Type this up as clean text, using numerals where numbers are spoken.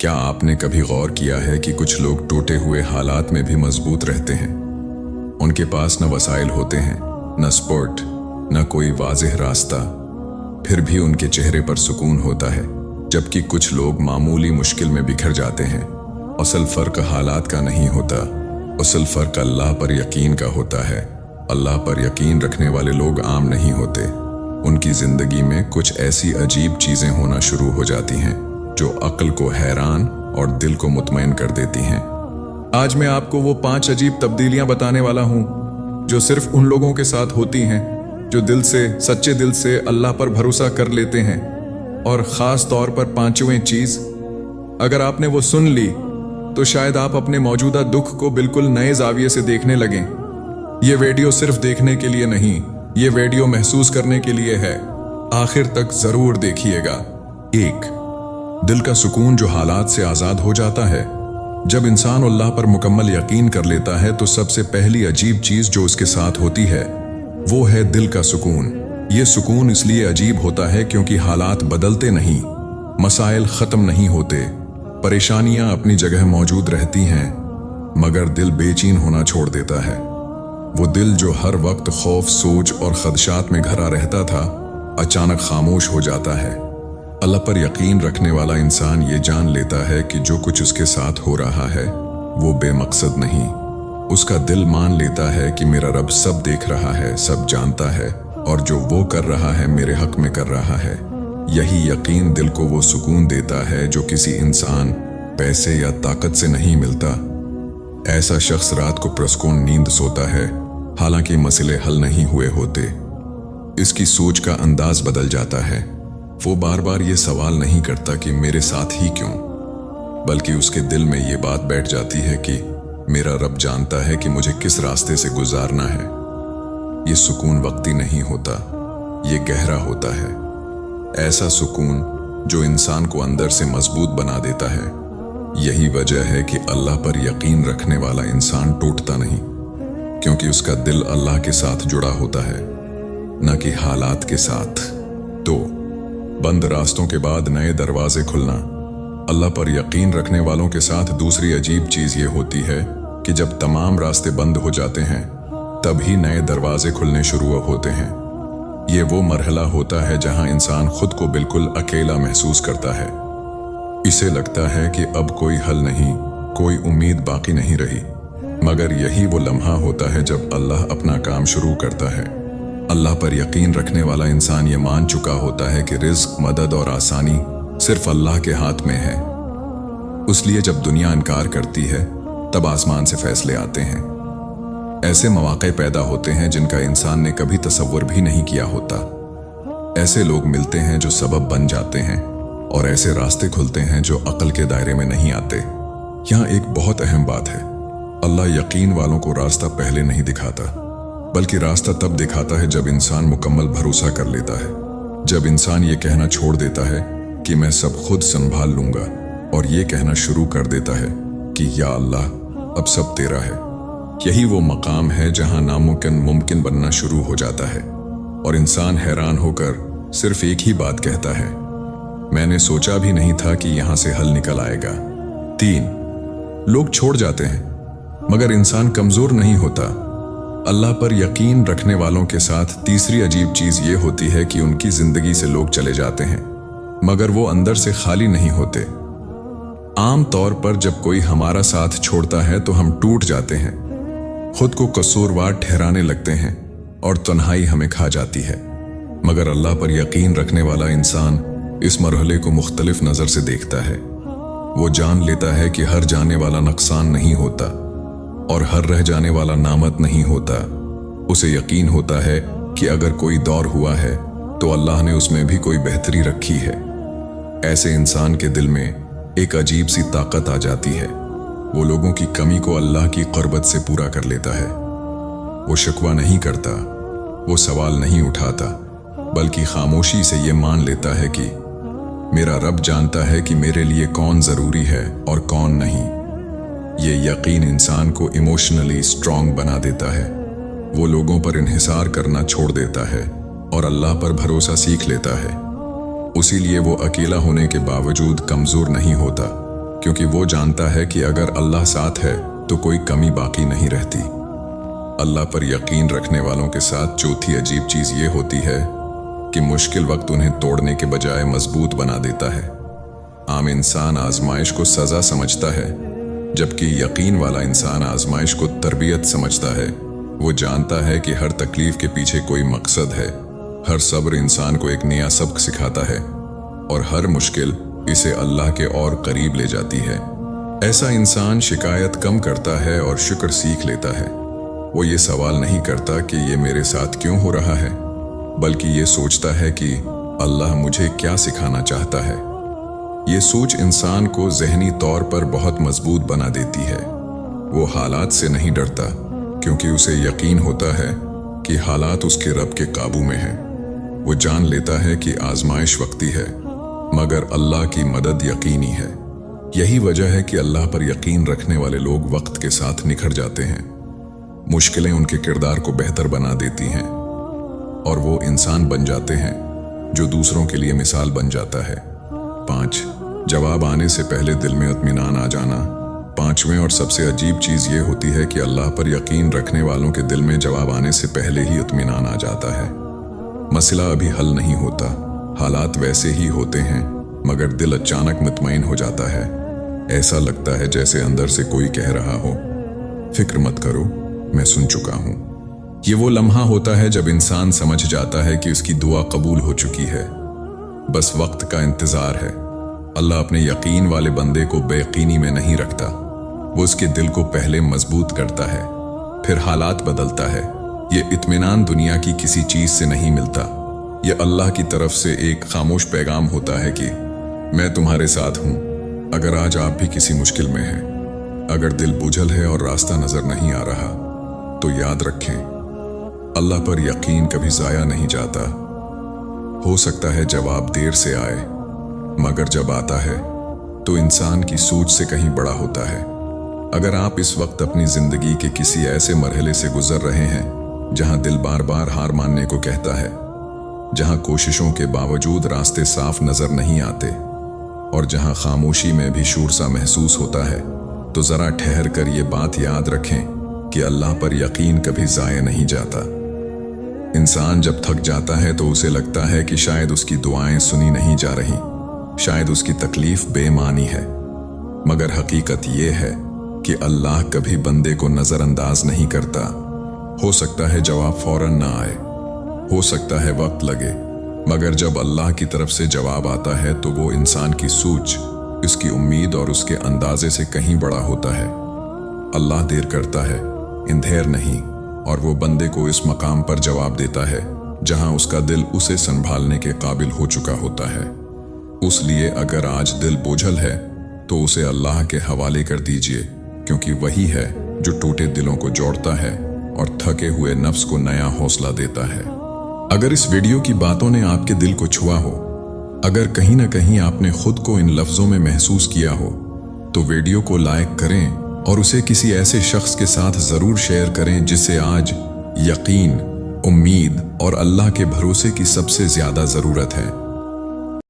क्या आपने कभी गौर किया है कि कुछ लोग टूटे हुए हालात में भी मजबूत रहते हैं? उनके पास न वसाइल होते हैं, न स्पोर्ट, न कोई वाज़ेह रास्ता, फिर भी उनके चेहरे पर सुकून होता है। जबकि कुछ लोग मामूली मुश्किल में बिखर जाते हैं। असल फर्क हालात का नहीं होता, असल फर्क अल्लाह पर यकीन का होता है। अल्लाह पर यकीन रखने वाले लोग आम नहीं होते। उनकी जिंदगी में कुछ ऐसी अजीब चीजें होना शुरू हो जाती हैं जो अक्ल को हैरान और दिल को मुतमईन कर देती हैं। आज मैं आपको वो 5 अजीब तब्दीलियां बताने वाला हूं जो सिर्फ उन लोगों के साथ होती हैं जो सच्चे दिल से अल्लाह पर भरोसा कर लेते हैं। और खास तौर पर 5वीं चीज, अगर आपने वो सुन ली तो शायद आप अपने मौजूदा दुख को बिल्कुल नए जाविये से देखने लगें। ये वीडियो सिर्फ देखने के लिए नहीं, ये वीडियो महसूस करने के लिए है। आखिर तक जरूर देखिएगा। 1, दिल का सुकून जो हालात से आजाद हो जाता है। जब इंसान अल्लाह पर मुकम्मल यकीन कर लेता है तो सबसे पहली अजीब चीज जो उसके साथ होती है वो है दिल का सुकून। ये सुकून इसलिए अजीब होता है क्योंकि हालात बदलते नहीं, मसाइल खत्म नहीं होते, परेशानियां अपनी जगह मौजूद रहती हैं, मगर दिल बेचैन होना छोड़ देता है। वो दिल जो हर वक्त खौफ, सोच और खदशात में घरा रहता था, अचानक खामोश हो जाता है। अल्लाह पर यकीन रखने वाला इंसान ये जान लेता है कि जो कुछ उसके साथ हो रहा है वो बेमकसद नहीं। उसका दिल मान लेता है कि मेरा रब सब देख रहा है, सब जानता है, और जो वो कर रहा है मेरे हक में कर रहा है। यही यकीन दिल को वो सुकून देता है जो किसी इंसान, पैसे या ताकत से नहीं मिलता। ऐसा शख्स रात को पुरस्कून नींद सोता है, हालांकि मसले हल नहीं हुए होते। इसकी सोच का अंदाज बदल जाता है। वो बार बार ये सवाल नहीं करता कि मेरे साथ ही क्यों, बल्कि उसके दिल में ये बात बैठ जाती है कि मेरा रब जानता है कि मुझे किस रास्ते से गुजारना है। ये सुकून वक्ती नहीं होता, ये गहरा होता है। ऐसा सुकून जो इंसान को अंदर से मजबूत बना देता है। यही वजह है कि अल्लाह पर यकीन रखने वाला इंसान टूटता नहीं, क्योंकि उसका दिल अल्लाह के साथ जुड़ा होता है, न कि हालात के साथ। 2, बंद रास्तों के बाद नए दरवाजे खुलना। अल्लाह पर यकीन रखने वालों के साथ दूसरी अजीब चीज ये होती है कि जब तमाम रास्ते बंद हो जाते हैं तभी नए दरवाजे खुलने शुरू होते हैं। ये वो मरहला होता है जहां इंसान खुद को बिल्कुल अकेला महसूस करता है। इसे लगता है कि अब कोई हल नहीं, कोई उम्मीद बाकी नहीं रही। मगर यही वो लम्हा होता है जब अल्लाह अपना काम शुरू करता है। अल्लाह पर यकीन रखने वाला इंसान ये मान चुका होता है कि रिज़्क, मदद और आसानी सिर्फ अल्लाह के हाथ में है। इसलिए जब दुनिया इनकार करती है तब आसमान से फैसले आते हैं। ऐसे मौके पैदा होते हैं जिनका इंसान ने कभी तसव्वुर भी नहीं किया होता। ऐसे लोग मिलते हैं जो सबब बन जाते हैं, और ऐसे रास्ते खुलते हैं जो अक्ल के दायरे में नहीं आते। यहाँ एक बहुत अहम बात है, अल्लाह यकीन वालों को रास्ता पहले नहीं दिखाता, बल्कि रास्ता तब दिखाता है जब इंसान मुकम्मल भरोसा कर लेता है। जब इंसान ये कहना छोड़ देता है कि मैं सब खुद संभाल लूंगा, और ये कहना शुरू कर देता है कि या अल्लाह अब सब तेरा है। यही वो मकाम है जहां नामुमकिन मुमकिन बनना शुरू हो जाता है, और इंसान हैरान होकर सिर्फ एक ही बात कहता है, मैंने सोचा भी नहीं था कि यहां से हल निकल आएगा। 3, लोग छोड़ जाते हैं, मगर इंसान कमजोर नहीं होता। अल्लाह पर यकीन रखने वालों के साथ तीसरी अजीब चीज ये होती है कि उनकी जिंदगी से लोग चले जाते हैं, मगर वो अंदर से खाली नहीं होते। आम तौर पर जब कोई हमारा साथ छोड़ता है तो हम टूट जाते हैं, खुद को कसूरवार ठहराने लगते हैं, और तन्हाई हमें खा जाती है। मगर अल्लाह पर यकीन रखने वाला इंसान इस मरहले को मुख्तलिफ नजर से देखता है। वो जान लेता है कि हर जाने वाला नुकसान नहीं होता, और हर रह जाने वाला नामत नहीं होता। उसे यकीन होता है कि अगर कोई दौर हुआ है तो अल्लाह ने उसमें भी कोई बेहतरी रखी है। ऐसे इंसान के दिल में एक अजीब सी ताकत आ जाती है। वो लोगों की कमी को अल्लाह की क़ुर्बत से पूरा कर लेता है। वो शिकवा नहीं करता, वो सवाल नहीं उठाता, बल्कि खामोशी से ये मान लेता है कि मेरा रब जानता है कि मेरे लिए कौन ज़रूरी है और कौन नहीं। ये यकीन इंसान को इमोशनली स्ट्रॉन्ग बना देता है। वो लोगों पर इन्हिसार करना छोड़ देता है और अल्लाह पर भरोसा सीख लेता है। उसीलिए वो अकेला होने के बावजूद कमज़ोर नहीं होता, क्योंकि वो जानता है कि अगर अल्लाह साथ है तो कोई कमी बाकी नहीं रहती। अल्लाह पर यकीन रखने वालों के साथ चौथी अजीब चीज ये होती है कि मुश्किल वक्त उन्हें तोड़ने के बजाय मजबूत बना देता है। आम इंसान आजमाइश को सजा समझता है, जबकि यकीन वाला इंसान आजमाइश को तरबियत समझता है। वो जानता है कि हर तकलीफ के पीछे कोई मकसद है, हर सब्र इंसान को एक नया सबक सिखाता है और हर मुश्किल इसे अल्लाह के और करीब ले जाती है। ऐसा इंसान शिकायत कम करता है और शुक्र सीख लेता है। वो ये सवाल नहीं करता कि ये मेरे साथ क्यों हो रहा है, बल्कि ये सोचता है कि अल्लाह मुझे क्या सिखाना चाहता है। ये सोच इंसान को ज़हनी तौर पर बहुत मजबूत बना देती है। वो हालात से नहीं डरता, क्योंकि उसे यकीन होता है कि हालात उसके रब के काबू में हैं। वो जान लेता है कि आजमाइश वक्ती है, मगर अल्लाह की मदद यकीनी है। यही वजह है कि अल्लाह पर यकीन रखने वाले लोग वक्त के साथ निखर जाते हैं। मुश्किलें उनके किरदार को बेहतर बना देती हैं और वो इंसान बन जाते हैं जो दूसरों के लिए मिसाल बन जाता है। 5. जवाब आने से पहले दिल में इत्मीनान आ जाना। 5वें और सबसे अजीब चीज़ ये होती है कि अल्लाह पर यकीन रखने वालों के दिल में जवाब आने से पहले ही इत्मीनान आ जाता है। मसला अभी हल नहीं होता, हालात वैसे ही होते हैं, मगर दिल अचानक मुतमईन हो जाता है। ऐसा लगता है जैसे अंदर से कोई कह रहा हो, फिक्र मत करो, मैं सुन चुका हूं। ये वो लम्हा होता है जब इंसान समझ जाता है कि उसकी दुआ कबूल हो चुकी है, बस वक्त का इंतजार है। अल्लाह अपने यकीन वाले बंदे को बेयकीनी में नहीं रखता, वो उसके दिल को पहले मजबूत करता है, फिर हालात बदलता है। ये इत्मीनान दुनिया की किसी चीज से नहीं मिलता, ये अल्लाह की तरफ से एक खामोश पैगाम होता है कि मैं तुम्हारे साथ हूं। अगर आज आप भी किसी मुश्किल में हैं, अगर दिल बोझल है और रास्ता नजर नहीं आ रहा, तो याद रखें, अल्लाह पर यकीन कभी जाया नहीं जाता। हो सकता है जवाब देर से आए, मगर जब आता है तो इंसान की सोच से कहीं बड़ा होता है। अगर आप इस वक्त अपनी जिंदगी के किसी ऐसे मरहले से गुजर रहे हैं जहां दिल बार बार हार मानने को कहता है, जहां कोशिशों के बावजूद रास्ते साफ नजर नहीं आते और जहां खामोशी में भी शूर सा महसूस होता है, तो जरा ठहर कर ये बात याद रखें कि अल्लाह पर यकीन कभी जाया नहीं जाता। इंसान जब थक जाता है तो उसे लगता है कि शायद उसकी दुआएं सुनी नहीं जा रही, शायद उसकी तकलीफ बेमानी है, मगर हकीकत ये है कि अल्लाह कभी बंदे को नजरअंदाज नहीं करता। हो सकता है जवाब फौरन ना आए, हो सकता है वक्त लगे, मगर जब अल्लाह की तरफ से जवाब आता है तो वो इंसान की सोच, उसकी उम्मीद और उसके अंदाजे से कहीं बड़ा होता है। अल्लाह देर करता है, इंधेर नहीं, और वो बंदे को इस मकाम पर जवाब देता है जहां उसका दिल उसे संभालने के काबिल हो चुका होता है। उसलिए अगर आज दिल बोझल है तो उसे अल्लाह के हवाले कर दीजिए, क्योंकि वही है जो टूटे दिलों को जोड़ता है और थके हुए नफ्स को नया हौसला देता है। अगर इस वीडियो की बातों ने आपके दिल को छुआ हो, अगर कहीं ना कहीं आपने खुद को इन लफ्जों में महसूस किया हो, तो वीडियो को लाइक करें और उसे किसी ऐसे शख्स के साथ जरूर शेयर करें जिसे आज यकीन, उम्मीद और अल्लाह के भरोसे की सबसे ज्यादा जरूरत है।